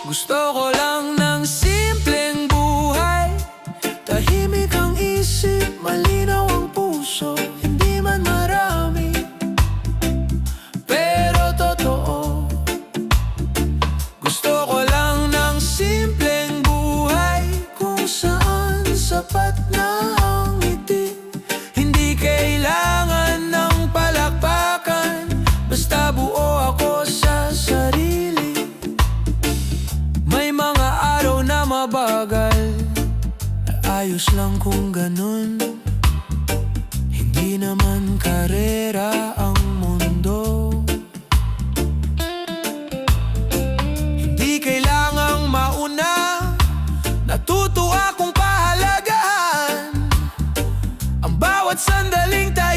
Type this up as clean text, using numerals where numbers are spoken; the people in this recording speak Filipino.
Gusto ko lang ng simpleng buhay, tahimik ang isip, malinaw ang puso. Hindi man marami, pero totoo. Gusto ko lang ng simpleng buhay, kung saan sapat na ang ngiti. Hindi kailangan ng palakpakan, basta buo ako sa sarili. May mga araw na mabagal, ayos lang kung ganun. Hindi naman karera ang mundo. Hindi kailangang mauna, natuto akong pahalagahan ang bawat sandaling tayo.